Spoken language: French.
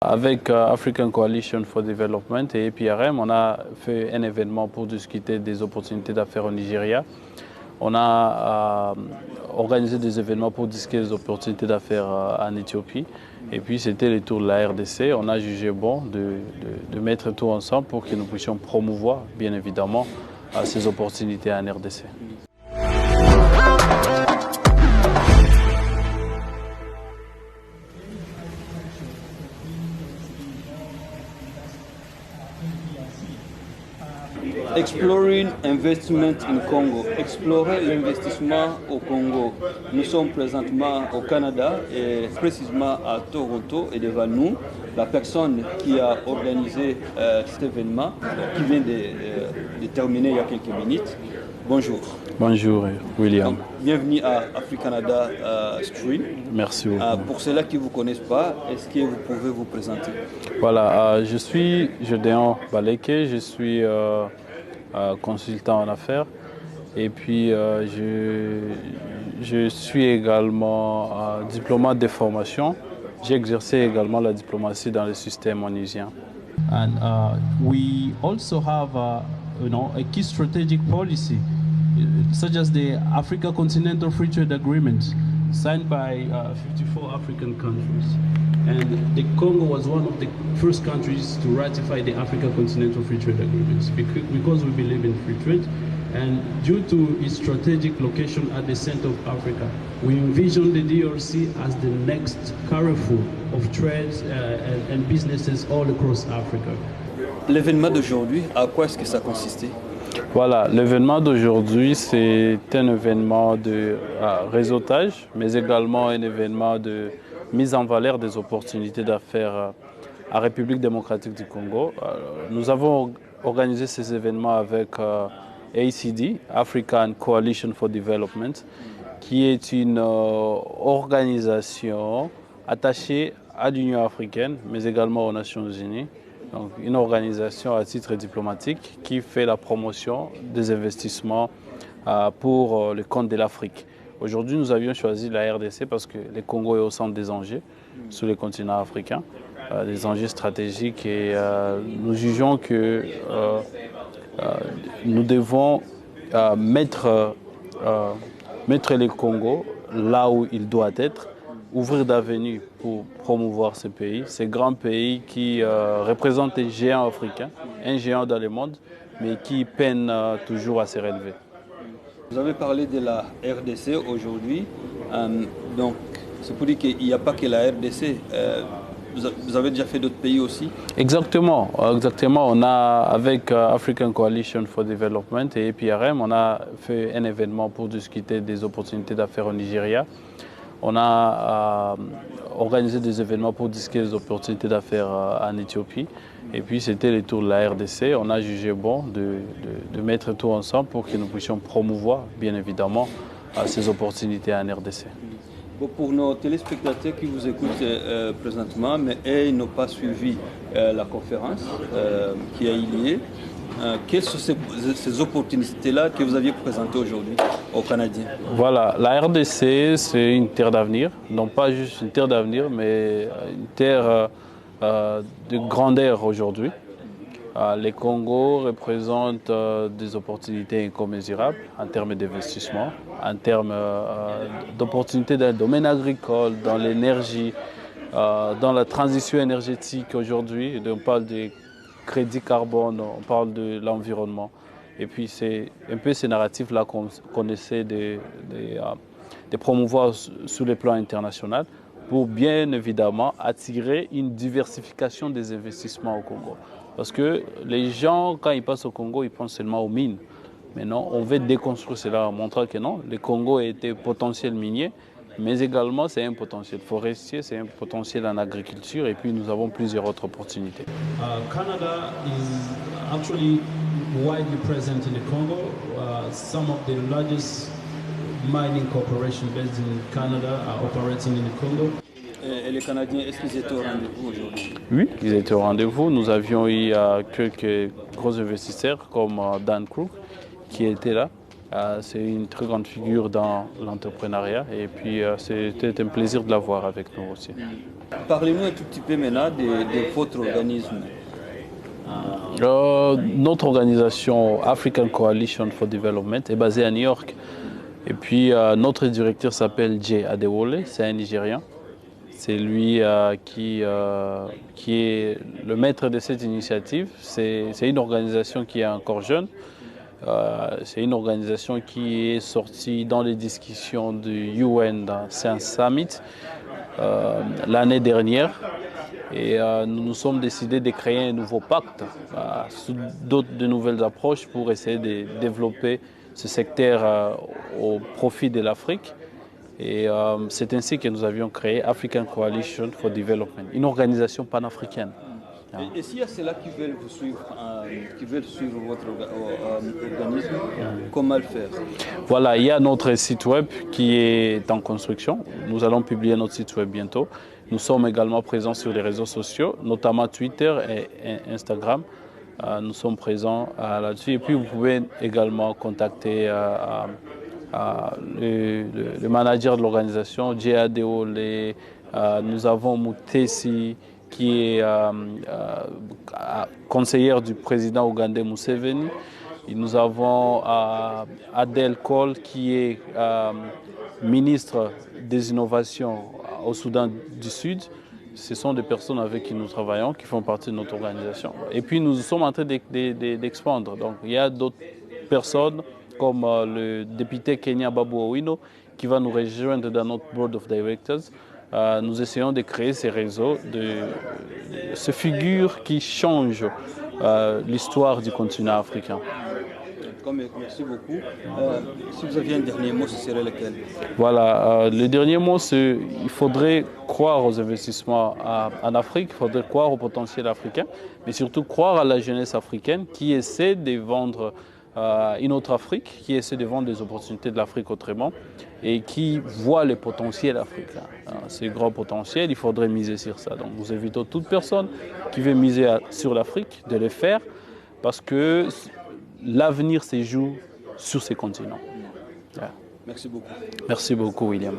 Avec African Coalition for Development et APRM, on a fait un événement pour discuter des opportunités d'affaires au Nigeria. On a organisé des événements pour discuter des opportunités d'affaires en Éthiopie. Et puis c'était le tour de la RDC. On a jugé bon de mettre tout ensemble pour que nous puissions promouvoir, bien évidemment, ces opportunités en RDC. Exploring investment in Congo. Explorer l'investissement au Congo. Nous sommes présentement au Canada et précisément à Toronto et devant nous, la personne qui a organisé cet événement, qui vient de terminer il y a quelques minutes. Bonjour. Bonjour William. Donc, bienvenue à Africanada Stream. Merci beaucoup. Pour ceux-là qui ne vous connaissent pas, est-ce que vous pouvez vous présenter? Voilà, je suis Gédéon Baleke, je suis consultant en affaires et puis je suis également diplomate de formation. J'ai exercé également la diplomatie dans le système onusien. And we also have a key strategic policy such as the Africa Continental Free Trade Agreement signed by 54 African countries. And the Congo was one of the first countries to ratify the Africa Continental Free Trade Agreement because we believe in free trade. And due to its strategic location at the center of Africa, we envision the DRC as the next carrefour of trade and businesses all across Africa. L'événement d'aujourd'hui, à quoi est-ce que ça consistait? Voilà, l'événement d'aujourd'hui, c'est un événement de réseautage, mais également un événement de mise en valeur des opportunités d'affaires en République démocratique du Congo. Nous avons organisé ces événements avec ACD, African Coalition for Development, qui est une organisation attachée à l'Union africaine, mais également aux Nations unies. Donc, une organisation à titre diplomatique qui fait la promotion des investissements pour le compte de l'Afrique. Aujourd'hui, nous avions choisi la RDC parce que le Congo est au centre des enjeux sur le continent africain, des enjeux stratégiques et nous jugeons que nous devons mettre le Congo là où il doit être, ouvrir d'avenue pour promouvoir ces grands pays qui représentent un géant africain, un géant dans le monde, mais qui peinent toujours à se relever. Vous avez parlé de la RDC aujourd'hui, donc c'est pour dire qu'il n'y a pas que la RDC. Vous avez déjà fait d'autres pays aussi? Exactement. On a, avec African Coalition for Development et APRM, on a fait un événement pour discuter des opportunités d'affaires au Nigeria. On a organisé des événements pour discuter des opportunités d'affaires en Éthiopie. Et puis c'était le tour de la RDC. On a jugé bon de mettre tout ensemble pour que nous puissions promouvoir, bien évidemment, ces opportunités en RDC. Bon, pour nos téléspectateurs qui vous écoutent présentement, mais ils n'ont pas suivi la conférence qui a eu lieu, quelles sont ces opportunités-là que vous aviez présentées aujourd'hui aux Canadiens? Voilà, la RDC, c'est une terre d'avenir, non pas juste une terre d'avenir, mais une terre de grandeur aujourd'hui. Les Congo représentent des opportunités incommensurables en termes d'investissement, en termes d'opportunités dans le domaine agricole, dans l'énergie, dans la transition énergétique aujourd'hui. On parle de crédit carbone, on parle de l'environnement. Et puis c'est un peu ces narratifs-là qu'on essaie de promouvoir sur le plan international pour bien évidemment attirer une diversification des investissements au Congo. Parce que les gens, quand ils passent au Congo, ils pensent seulement aux mines. Mais non, on veut déconstruire cela en montrant que non, le Congo est un potentiel minier, mais également c'est un potentiel forestier, c'est un potentiel en agriculture et puis nous avons plusieurs autres opportunités. Canada is actually widely present in the Congo. Some of the largest mining corporations based in Canada are operating in the Congo. Et les Canadiens, est-ce qu'ils étaient au rendez-vous aujourd'hui? Oui, ils étaient au rendez-vous. Nous avions eu quelques gros investisseurs comme Dan Crook qui était là. C'est une très grande figure dans l'entrepreneuriat et puis c'était un plaisir de l'avoir avec nous aussi. Parlez-nous un tout petit peu maintenant de votre organisme. Notre organisation African Coalition for Development est basée à New York. Et puis notre directeur s'appelle Jay Adewole, c'est un Nigérian. C'est lui qui est le maître de cette initiative. C'est une organisation qui est encore jeune. C'est une organisation qui est sortie dans les discussions du UN dans un summit l'année dernière. Et nous nous sommes décidés de créer un nouveau pacte sous de nouvelles approches pour essayer de développer ce secteur au profit de l'Afrique. Et c'est ainsi que nous avions créé African Coalition for Development, une organisation panafricaine. Et s'il y a ceux-là qui veulent vous suivre, votre organisme, comment le faire? Voilà, il y a notre site web qui est en construction. Nous allons publier notre site web bientôt. Nous sommes également présents sur les réseaux sociaux, notamment Twitter et Instagram. Nous sommes présents là-dessus. Et puis vous pouvez également contacter le manager de l'organisation, Jay Adewole. Nous avons Mutesi, qui est conseillère du président ougandais Museveni. Et nous avons Adel Cole, qui est ministre des Innovations au Soudan du Sud. Ce sont des personnes avec qui nous travaillons, qui font partie de notre organisation. Et puis nous sommes en train d'expandre. Donc il y a d'autres personnes comme le député Kenya Babu Owino qui va nous rejoindre dans notre Board of Directors. Nous essayons de créer ces réseaux, ces figures qui changent l'histoire du continent africain. Merci beaucoup. Si vous aviez un dernier mot, ce serait lequel? Voilà, le dernier mot, c'est qu'il faudrait croire aux investissements en Afrique, il faudrait croire au potentiel africain, mais surtout croire à la jeunesse africaine qui essaie de vendre une autre Afrique, qui essaie de vendre des opportunités de l'Afrique autrement et qui voit le potentiel africain. C'est grand potentiel, il faudrait miser sur ça. Donc nous invitons toute personne qui veut miser sur l'Afrique de le faire parce que l'avenir se joue sur ces continents. Merci beaucoup. Merci beaucoup, William.